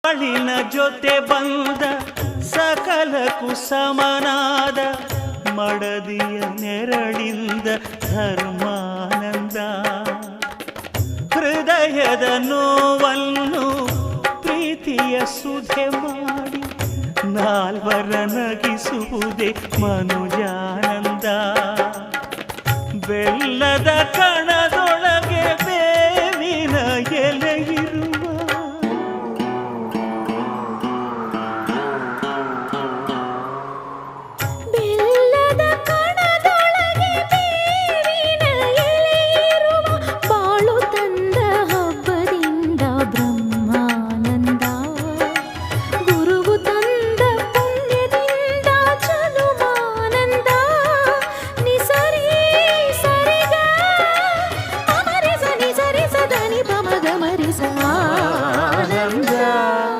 ಬಾಳಿನ ಜೊತೆ ಬಂದ ಸಕಲಕ್ಕೂ ಸಮನಾದ ಮಡದಿಯ ನೆರಳಿಂದ ಧರ್ಮಾನಂದ. ಹೃದಯದ ನೋವನ್ನು ಪ್ರೀತಿಯ ಸುಧೆ ಮಾಡಿ ನಾಲ್ವರ ನಗಿಸುವುದೇ ಮನುಜಾನಂದ. ಬೆಲ್ಲದ ಕಣದೋ